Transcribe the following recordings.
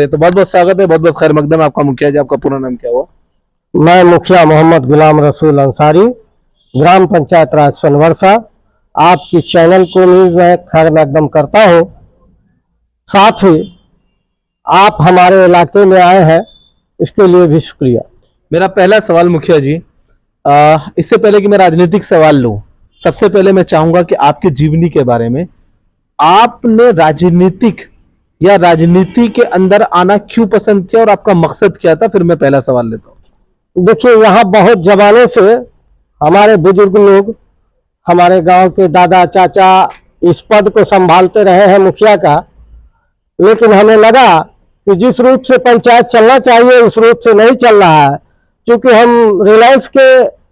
तो बहुत बहुत स्वागत है, बहुत बहुत खैर मकदम। आपका मुखिया जी, आपका पूरा नाम क्या हुआ? मैं मुखिया मोहम्मद गुलाम रसूल अंसारी, ग्राम पंचायत राज सोनवर्षा। आपकी चैनल को भी मैं खैर मकदम करता हूँ। साथ ही आप हमारे इलाके में आए हैं, इसके लिए भी शुक्रिया। मेरा पहला सवाल मुखिया जी, इससे पहले कि मैं राजनीतिक सवाल लूं, सबसे पहले मैं चाहूंगा कि आपकी जीवनी के बारे में, आपने राजनीतिक या राजनीति के अंदर आना क्यों पसंद किया और आपका मकसद क्या था? फिर मैं पहला सवाल लेता हूँ। देखिए, यहाँ बहुत जमाने से हमारे बुजुर्ग लोग, हमारे गांव के दादा चाचा इस पद को संभालते रहे हैं मुखिया का, लेकिन हमें लगा कि जिस रूप से पंचायत चलना चाहिए उस रूप से नहीं चल रहा है। क्योंकि हम रिलायंस के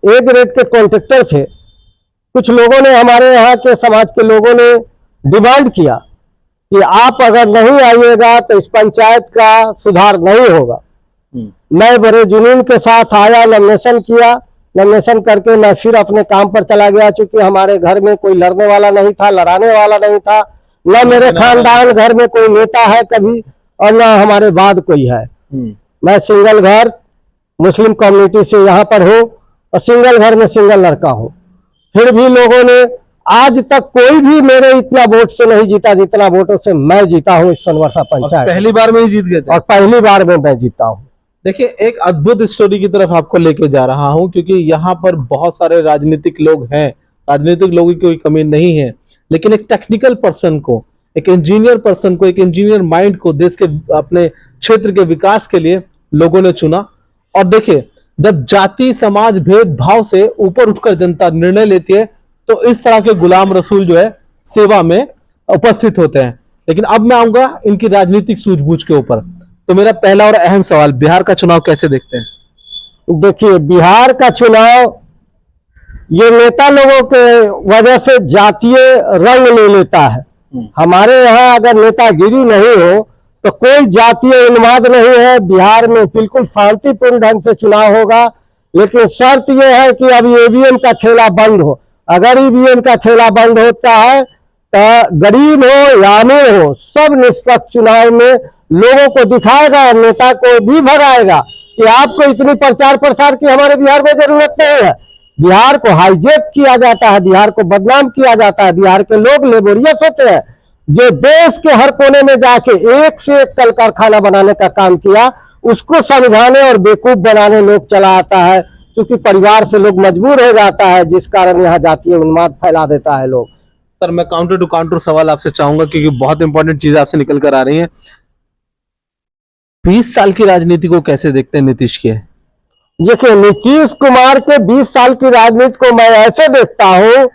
ए ग्रेड के कॉन्ट्रैक्टर थे। कुछ लोगों ने, हमारे यहाँ के समाज के लोगों ने डिमांड किया कि आप अगर नहीं आइएगा तो इस पंचायत का सुधार नहीं होगा। मैं बड़े जुनून के साथ आया, नॉमिनेशन किया। नॉमिनेशन करके मैं फिर अपने काम पर चला गया। चूंकि हमारे घर में कोई लड़ने वाला नहीं था, लड़ाने वाला नहीं था, न मेरे खानदान घर में कोई नेता है कभी, और न हमारे बाद कोई है। मैं सिंगल घर, मुस्लिम कम्युनिटी से यहाँ पर हूँ, और सिंगल घर में सिंगल लड़का हूँ। फिर भी लोगों ने, आज तक कोई भी मेरे इतना वोट से नहीं जीता जितना वोटों से मैं जीता हूँ इस सोनवर्षा पंचायत। पहली बार में ही जीत गए थे? और पहली बार में मैं जीता हूँ। देखिए, एक अद्भुत स्टोरी की तरफ आपको लेके जा रहा हूं, क्योंकि यहाँ पर बहुत सारे राजनीतिक लोग हैं, राजनीतिक लोगों की कोई कमी नहीं है, लेकिन एक टेक्निकल पर्सन को, एक इंजीनियर पर्सन को, एक इंजीनियर माइंड को देश के, अपने क्षेत्र के विकास के लिए लोगों ने चुना। और देखिए, जब जाति समाज भेदभाव से ऊपर उठकर जनता निर्णय लेती है तो इस तरह के गुलाम रसूल जो है सेवा में उपस्थित होते हैं। लेकिन अब मैं आऊंगा इनकी राजनीतिक सूझबूझ के ऊपर। तो मेरा पहला और अहम सवाल, बिहार का चुनाव कैसे देखते हैं? देखिए, बिहार का चुनाव ये नेता लोगों के वजह से जातीय रंग ले लेता है। हमारे यहाँ अगर नेतागिरी नहीं हो तो कोई जातीय उन्माद नहीं है। बिहार में बिल्कुल शांतिपूर्ण ढंग से चुनाव होगा, लेकिन शर्त यह है कि अब ईवीएम का खेला बंद हो। अगर ईवीएम का खेला बंद होता है तो गरीब हो या अमीर हो, सब निष्पक्ष चुनाव में लोगों को दिखाएगा और नेता को भी भगाएगा कि आपको इतनी प्रचार प्रसार की हमारे बिहार में जरूरत नहीं है। बिहार को हाईजेक किया जाता है, बिहार को बदनाम किया जाता है। बिहार के लोग लेबोरियस होते हैं। जो देश के हर कोने में जाके एक से एक कल कारखाना बनाने का काम किया, उसको समझाने और बेवकूफ बनाने लोग चला आता है। क्योंकि परिवार से लोग मजबूर हो जाता है, जिस कारण यहाँ जातीय उन्माद फैला देता है लोग। सर, मैं काउंटर टू काउंटर सवाल आपसे चाहूंगा, क्योंकि बहुत इंपॉर्टेंट चीज आपसे निकल कर आ रही है। 20 साल की राजनीति को कैसे देखते हैं नीतीश के? देखिए, नीतीश कुमार के 20 साल की राजनीति को मैं ऐसे देखता हूँ,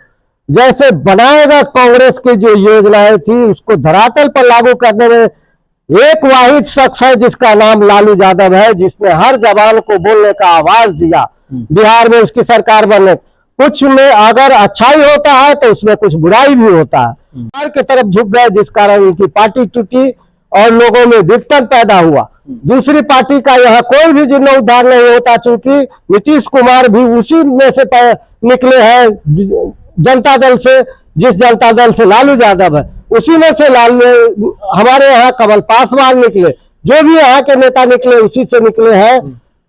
जैसे बनाएगा कांग्रेस की जो योजनाएं थी उसको धरातल पर लागू करने में एक वाहिद शख्स है जिसका नाम लालू यादव है, जिसने हर जवान को बोलने का आवाज दिया। बिहार में उसकी सरकार बनने, कुछ में अगर अच्छाई होता है तो उसमें कुछ बुराई भी होता है। बिहार की तरफ झुक गए, जिस कारण उनकी पार्टी टूटी और लोगों में विघटन पैदा हुआ। दूसरी पार्टी का यहाँ कोई भी जीर्णोद्धार नहीं होता, चूंकि नीतीश कुमार भी उसी में से निकले हैं, जनता दल से। जिस जनता दल से लालू यादव है उसी में से हमारे यहाँ कमल पासवान निकले। जो भी यहाँ के नेता निकले उसी से निकले हैं।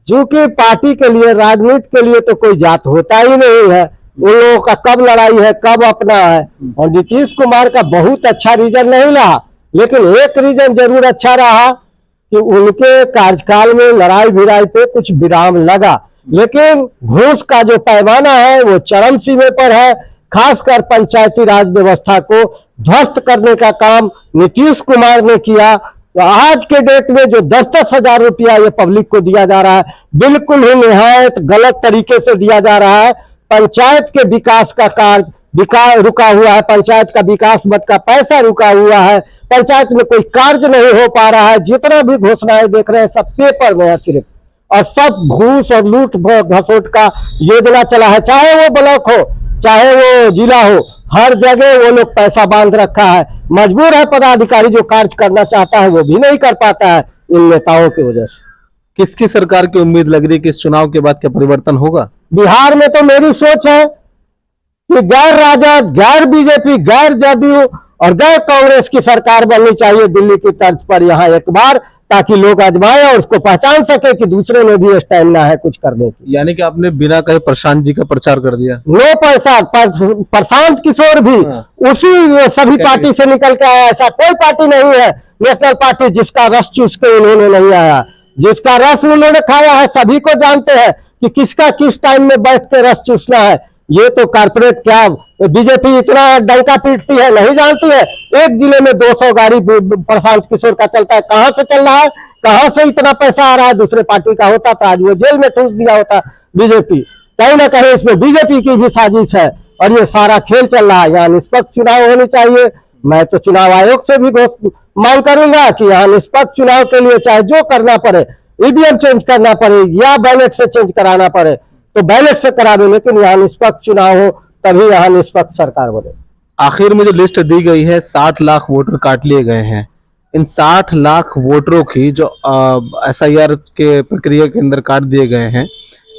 चूंकि पार्टी के लिए, राजनीति के लिए तो कोई जात होता ही नहीं है। उन लोगों का कब लड़ाई है, कब अपना है। और नीतीश कुमार का बहुत अच्छा रीजन नहीं रहा, लेकिन एक रीजन जरूर अच्छा रहा कि उनके कार्यकाल में लड़ाई भिड़ाई पे कुछ विराम लगा। लेकिन घूस का जो पैमाना है वो चरम सीमे पर है। खासकर पंचायती राज व्यवस्था को ध्वस्त करने का काम नीतीश कुमार ने किया। तो आज के डेट में जो 10-10 हजार रुपया ये पब्लिक को दिया जा रहा है, बिल्कुल ही निहायत गलत तरीके से दिया जा रहा है। पंचायत के विकास का कार्य रुका हुआ है, पंचायत का विकास मद का पैसा रुका हुआ है, पंचायत में कोई कार्य नहीं हो पा रहा है। जितना भी घोषणाएं देख रहे हैं सब पेपर में है सिर्फ, और सब घूस और लूट घसोट का योजना चला है। चाहे वो ब्लॉक हो, चाहे वो जिला हो, हर जगह वो लोग पैसा बांध रखा है। मजबूर है पदाधिकारी जो कार्य करना चाहता है वो भी नहीं कर पाता है इन नेताओं की वजह से। किसकी सरकार की उम्मीद लग रही है कि इस चुनाव के बाद क्या परिवर्तन होगा? बिहार में तो मेरी सोच है कि गैर राजद, गैर बीजेपी, गैर जदयू और गैर कांग्रेस की सरकार बननी चाहिए दिल्ली की तर्ज पर यहाँ एक बार, ताकि लोग आजमाएं और उसको पहचान सके कि दूसरे में भी स्टैमिना है कुछ करने की। यानी कि आपने बिना कहे प्रशांत जी का प्रचार कर दिया। नो पैसा प्रशांत किशोर भी उसी सभी पार्टी से निकल के आया। ऐसा कोई पार्टी नहीं है नेशनल पार्टी जिसका रस चूस के उन्होंने नहीं आया। जिसका रस उन्होंने खाया है सभी को जानते हैं कि किसका किस टाइम में बैठ के रस चूसना है। ये तो कारपोरेट क्या बीजेपी इतना डंका पीटती है नहीं जानती है। एक जिले में 200 गाड़ी प्रशांत किशोर का चलता है, कहां से चल रहा है, कहां से इतना पैसा आ रहा है। दूसरे पार्टी का होता तो आज वो जेल में ठूस दिया होता बीजेपी। कहीं ना कहीं इसमें बीजेपी की भी साजिश है और ये सारा खेल चल रहा है। यहाँ निष्पक्ष चुनाव होने चाहिए। मैं तो चुनाव आयोग से भी मांग करूंगा कि यहाँ निष्पक्ष चुनाव के लिए चाहे जो करना पड़े, ईवीएम चेंज करना पड़े या बैलेट से चेंज कराना पड़े तो बैलेट से करा दे, लेकिन यहाँ निष्पक्ष चुनाव हो तभी यहाँ निष्पक्ष सरकार बने। आखिर में जो लिस्ट दी गई है 60 लाख वोटर काट लिए गए हैं। इन 60 लाख वोटरों की जो SIR के प्रक्रिया के अंदर काट दिए गए हैं,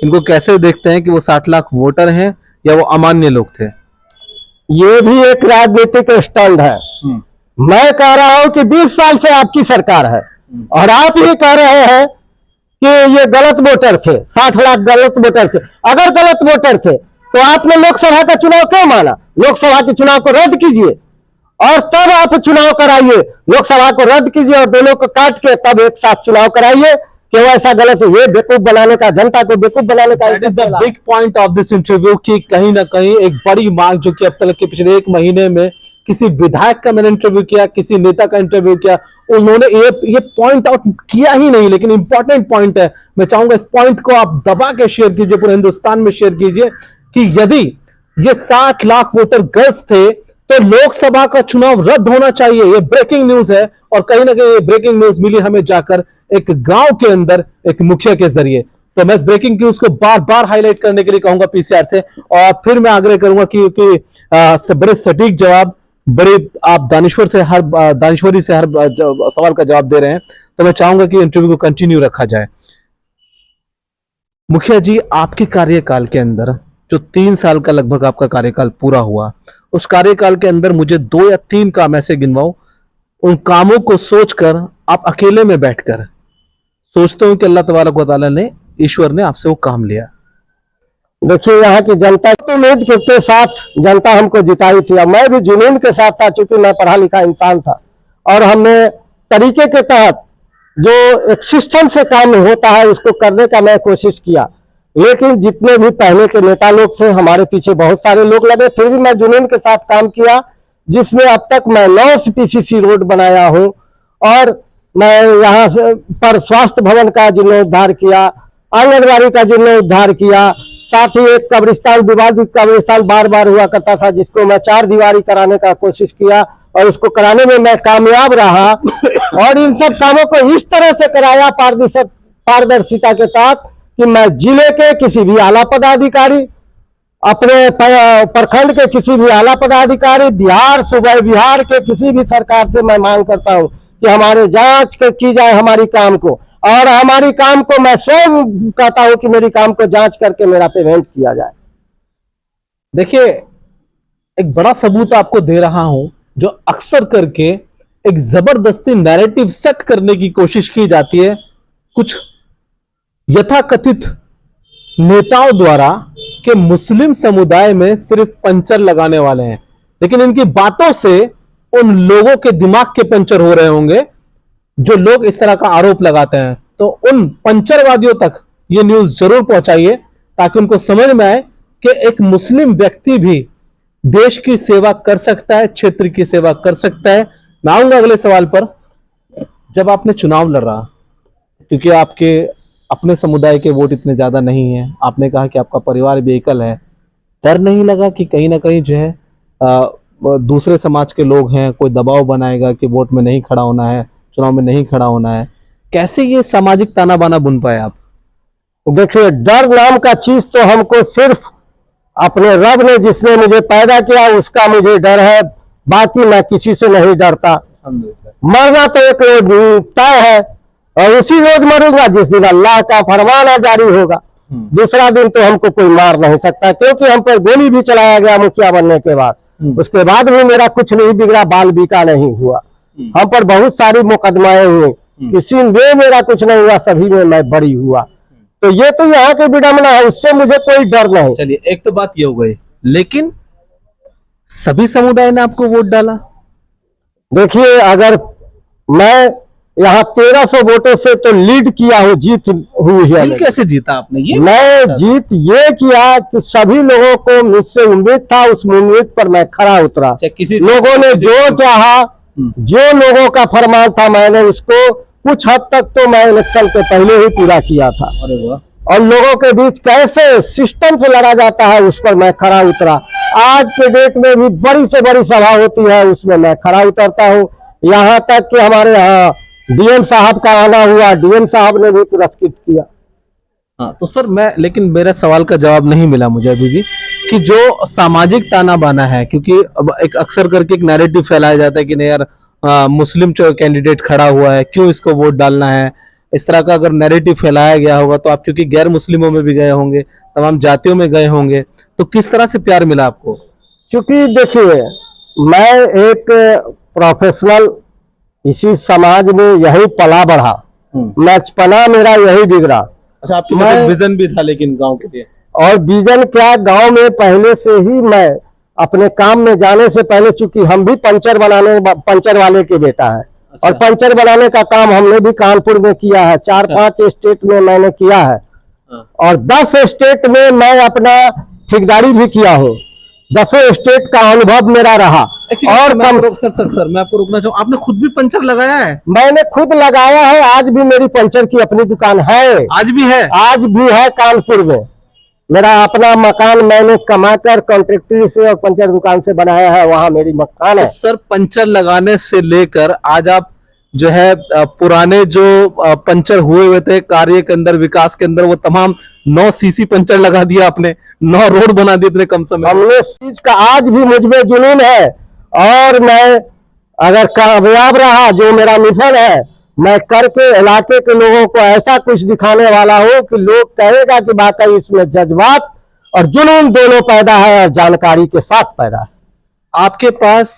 इनको कैसे देखते हैं कि वो 60 लाख वोटर हैं या वो अमान्य लोग थे? ये भी एक राजनीतिक स्टंट है। मैं कह रहा हूं कि 20 साल से आपकी सरकार है और आप ये कह रहे हैं कि ये गलत वोटर थे, 60 लाख गलत वोटर थे। अगर गलत वोटर थे तो आपने लोकसभा का चुनाव क्यों माना? लोकसभा के चुनाव को रद्द कीजिए और तब आप चुनाव कराइए। लोकसभा को रद्द कीजिए और दोनों को काट के तब एक साथ चुनाव कराइए। क्यों ऐसा गलत है? ये बेवकूफ बनाने का, जनता को बेवकूफ बनाने का big point of this interview कि कहीं ना कहीं एक बड़ी मांग जो कि अब तक के पिछले 1 महीने में किसी विधायक का मैंने इंटरव्यू किया, किसी नेता का इंटरव्यू किया, उन्होंने ये पॉइंट आउट किया ही नहीं, लेकिन इंपॉर्टेंट पॉइंट है। मैं चाहूंगा इस पॉइंट को आप दबा के शेयर कीजिए, पूरे हिंदुस्तान में शेयर कीजिए कि यदि ये 60 लाख वोटर गलत थे तो लोकसभा का चुनाव रद्द होना चाहिए। ये ब्रेकिंग न्यूज है और कहीं ना कहीं ये ब्रेकिंग न्यूज मिली हमें जाकर एक गांव के अंदर एक मुखिया के जरिए। तो मैं ब्रेकिंग न्यूज को बार बार हाईलाइट करने के लिए कहूंगा PCR से, और फिर मैं आग्रह करूंगा कि बड़े सटीक जवाब, बड़े आप दानिश्वरी से हर सवाल का जवाब दे रहे हैं, तो मैं चाहूंगा कि इंटरव्यू को कंटिन्यू रखा जाए। मुखिया जी, आपके कार्यकाल के अंदर जो 3 साल का लगभग आपका कार्यकाल पूरा हुआ, उस कार्यकाल के अंदर मुझे 2 या 3 काम ऐसे गिनवाओ, उन कामों को सोचकर आप अकेले में बैठकर सोचते हो कि अल्लाह तबारक व तआला ने, ईश्वर ने आपसे वो काम लिया। देखिए, यहाँ की जनता तो उम्मीद के साथ जनता हमको जिताई थी और मैं भी जुनून के साथ था, चूंकि मैं पढ़ा लिखा इंसान था और हमने तरीके के तहत जो एक सिस्टम से काम होता है उसको करने का मैं कोशिश किया। लेकिन जितने भी पहले के नेता लोग थे, हमारे पीछे बहुत सारे लोग लगे, फिर भी मैं जुनून के साथ काम किया, जिसमें अब तक मैं 9 PCC रोड बनाया हूँ और मैं यहाँ से पर स्वास्थ्य भवन का जीर्णोद्धार किया, आंगनबाड़ी का जीर्णोद्धार किया, साथ ही एक कब्रिस्तान, विवादित कब्रिस्तान बार बार हुआ करता था जिसको मैं 4 दीवारी कराने का कोशिश किया और उसको कराने में मैं कामयाब रहा। और इन सब कामों को इस तरह से कराया पारदर्शिता के तहत कि मैं जिले के किसी भी आला पदाधिकारी, अपने प्रखंड के किसी भी आला पदाधिकारी, सूबे बिहार के किसी भी सरकार से मैं मांग करता हूं कि हमारे जांच की जाए हमारी काम को, और हमारी काम को मैं स्वयं कहता हूं कि मेरी काम को जांच करके मेरा पेमेंट किया जाए। देखिए, एक बड़ा सबूत आपको दे रहा हूं जो अक्सर करके एक जबरदस्ती नैरेटिव सेट करने की कोशिश की जाती है कुछ यथाकथित नेताओं द्वारा कि मुस्लिम समुदाय में सिर्फ पंचर लगाने वाले हैं, लेकिन इनकी बातों से उन लोगों के दिमाग के पंचर हो रहे होंगे जो लोग इस तरह का आरोप लगाते हैं। तो उन पंचरवादियों तक ये न्यूज जरूर पहुंचाइए ताकि उनको समझ में आए कि एक मुस्लिम व्यक्ति भी देश की सेवा कर सकता है, क्षेत्र की सेवा कर सकता है। मैं आऊंगा अगले सवाल पर। जब आपने चुनाव लड़ा, क्योंकि आपके अपने समुदाय के वोट इतने ज्यादा नहीं है, आपने कहा कि आपका परिवार भी एकल है, डर नहीं लगा कि कहीं ना कहीं जो है दूसरे समाज के लोग हैं, कोई दबाव बनाएगा कि वोट में नहीं खड़ा होना है, चुनाव में नहीं खड़ा होना है? कैसे ये सामाजिक ताना बाना बुन पाए आप? देखिए, डर नाम का चीज तो हमको सिर्फ अपने रब ने, जिसने मुझे पैदा किया, उसका मुझे डर है। बाकी मैं किसी से नहीं डरता। मरना तो एक तय है और उसी रोज मरूंगा जिस दिन अल्लाह का फरमान जारी होगा। दूसरा दिन तो हमको कोई मार नहीं सकता, क्योंकि हम पर गोली भी चलाया गया मुखिया बनने के बाद। उसके बाद भी मेरा कुछ नहीं बिगड़ा, बाल बिका नहीं हुआ। हम पर बहुत सारी मुकदमाएं हुए, किसी में मेरा कुछ नहीं हुआ, सभी में मैं बरी हुआ। तो ये तो यहाँ की विडम्बना है, उससे मुझे कोई डर नहीं। चलिए, एक तो बात ये हो गई, लेकिन सभी समुदाय ने आपको वोट डाला। देखिए, अगर मैं यहाँ 1300 वोटों से तो लीड किया हूँ, जीत हुई है। दिल कैसे जीता आपने? ये मैं जीत ये किया कि सभी लोगों को मुझसे उम्मीद था, उस उम्मीद पर मैं खरा उतरा। किसी लोगों ने जो चाहा, जो लोगों का फरमान था, मैंने उसको कुछ हद तक तो मैं इलेक्शन के पहले ही पूरा किया था। अरे वाह। और लोगों के बीच कैसे सिस्टम से लड़ा जाता है, उस पर मैं खरा उतरा। आज के डेट में भी बड़ी से बड़ी सभा होती है, उसमें मैं खरा उतरता हूँ। यहाँ तक कि हमारे यहाँ डीएम साहब का आना हुआ, डीएम साहब ने भी पुरस्कृत किया। हाँ, तो सर लेकिन मेरा सवाल का जवाब नहीं मिला मुझे अभी भी, कि जो सामाजिक ताना बाना है, क्योंकि अब एक अक्सर करके एक नैरेटिव फैलाया जाता है कि नहीं यार, मुस्लिम जो कैंडिडेट खड़ा हुआ है, क्यों इसको वोट डालना है, इस तरह का अगर नैरेटिव फैलाया गया होगा, तो आप क्योंकि गैर मुस्लिमों में भी गए होंगे, तमाम जातियों में गए होंगे, तो किस तरह से प्यार मिला आपको? क्योंकि देखिए, मैं एक प्रोफेशनल इसी समाज में यही पला बढ़ा, बचपना मेरा यही बिगड़ा। अच्छा, आपके पास एक विजन भी था लेकिन गांव के लिए? और विजन क्या, गांव में पहले से ही मैं अपने काम में जाने से पहले, चूंकि हम भी पंचर वाले के बेटा है। अच्छा। और पंचर बनाने का काम हमने भी कानपुर में किया है, 4-5 स्टेट में मैंने किया है। और 10 स्टेट में मैं अपना ठेकेदारी भी किया हूँ। 10 स्टेट का अनुभव मेरा रहा। और सर मैं आपको रोकना चाहूँ, आपने खुद भी पंचर लगाया है? मैंने खुद लगाया है, आज भी मेरी पंचर की अपनी दुकान है। आज भी है? आज भी है, कानपुर में मेरा अपना मकान मैंने कमाकर कॉन्ट्रैक्टरी से और पंचर दुकान से बनाया है, वहां मेरी मकान है। तो सर, पंचर लगाने से लेकर आज आप जो है पुराने जो पंचर हुए थे कार्य के अंदर, विकास के अंदर, वो तमाम 9 सीसी पंचर लगा दिया आपने, 9 रोड बना दिए इतने कम समय। हमने इस चीज का आज भी मुझ में जुनून है। और मैं अगर कामयाब रहा, जो मेरा मिशन है, मैं करके इलाके के लोगों को ऐसा कुछ दिखाने वाला हूँ कि लोग कहेगा कि वाकई इसमें जज्बात और जुनून दोनों पैदा है, और जानकारी के साथ पैदा है। आपके पास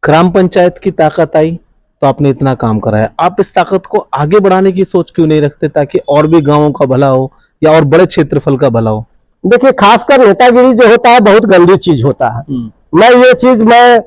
ग्राम पंचायत की ताकत आई तो आपने इतना काम कराया, आप इस ताकत को आगे बढ़ाने की सोच क्यों नहीं रखते, ताकि और भी गांवों का भला हो या और बड़े क्षेत्रफल का भला हो? देखिए, खासकर नेतागिरी जो होता है बहुत गंदी चीज होता है। मैं ये चीज मैं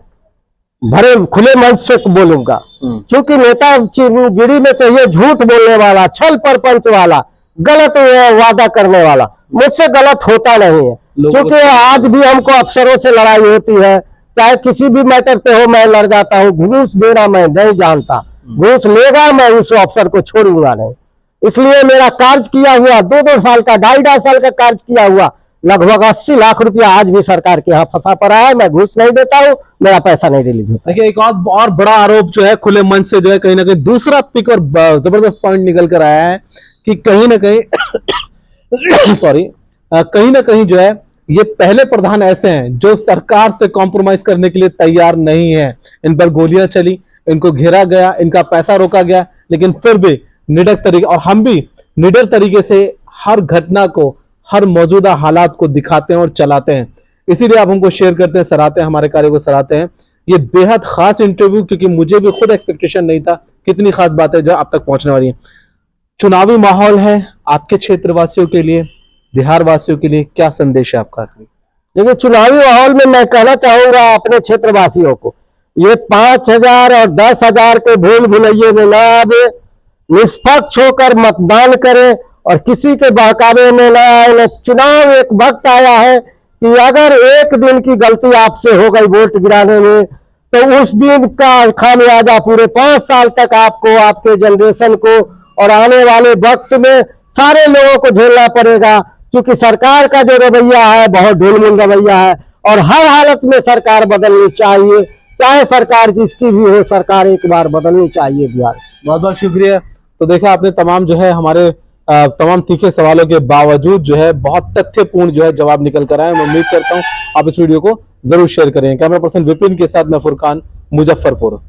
भरे खुले मंच से बोलूंगा, क्योंकि नेतागिरी में चाहिए झूठ बोलने वाला, छल परपंच वाला, गलत वादा करने वाला। मुझसे गलत होता नहीं है, क्योंकि आज भी हमको अफसरों से लड़ाई होती है, चाहे किसी भी मैटर पे हो, मैं लड़ जाता हूँ। घूस देना मैं नहीं जानता, घूस लेगा मैं उस अफसर को छोड़ूंगा नहीं। इसलिए मेरा कार्य किया हुआ 2-2 साल का, 2.5 साल का कार्य किया हुआ लगभग 80 लाख रुपया आज भी सरकार के यहाँ फंसा पड़ा है। मैं घूस नहीं देता हूँ, मेरा पैसा नहीं रिलीज होता। देखिए, एक और बड़ा आरोप जो है खुले मंच से जो है कहीं ना कहीं दूसरा पिक और जबरदस्त पॉइंट निकल कर आया है कि कहीं ना कहीं सॉरी, कहीं ना कहीं जो है ये पहले प्रधान ऐसे हैं जो सरकार से कॉम्प्रोमाइज करने के लिए तैयार नहीं है। इन पर गोलियां चली, इनको घेरा गया, इनका पैसा रोका गया, लेकिन फिर भी निडर तरीके, और हम भी निडर तरीके से हर घटना को, हर मौजूदा हालात को दिखाते हैं और चलाते हैं। इसीलिए आप हमको शेयर करते हैं, सराहते हैं, हमारे कार्य को सराहते हैं। ये बेहद खास इंटरव्यू, क्योंकि मुझे भी खुद एक्सपेक्टेशन नहीं था कितनी खास बातें जो आप तक पहुंचने वाली है। चुनावी माहौल है आपके क्षेत्रवासियों के लिए, बिहार वासियों के लिए, क्या संदेश है आपका? देखिए, चुनावी माहौल में मैं कहना चाहूंगा अपने क्षेत्रवासियों को, ये 5,000 और 10,000 के भूल भुलैये में ना आवे, निष्पक्ष होकर मतदान करें और किसी के बहकावे में ना आए। चुनाव एक वक्त आया है कि अगर एक दिन की गलती आपसे हो गई वोट गिराने में, तो उस दिन का खामियाजा पूरे 5 साल तक आपको, आपके जनरेशन को और आने वाले वक्त में सारे लोगों को झेलना पड़ेगा। क्योंकि सरकार का जो रवैया है बहुत ढुलमुल रवैया है, और हर हालत में सरकार बदलनी चाहिए, चाहे सरकार जिसकी भी हो, सरकार एक बार बदलनी चाहिए बिहार। बहुत बहुत शुक्रिया। तो देखा आपने, तमाम जो है हमारे तमाम तीखे सवालों के बावजूद जो है बहुत तथ्यपूर्ण जो है जवाब निकल कर आए। मैं उम्मीद करता हूं आप इस वीडियो को जरूर शेयर करें। कैमरा पर्सन विपिन के साथ मैं फुरकान, मुजफ्फरपुर।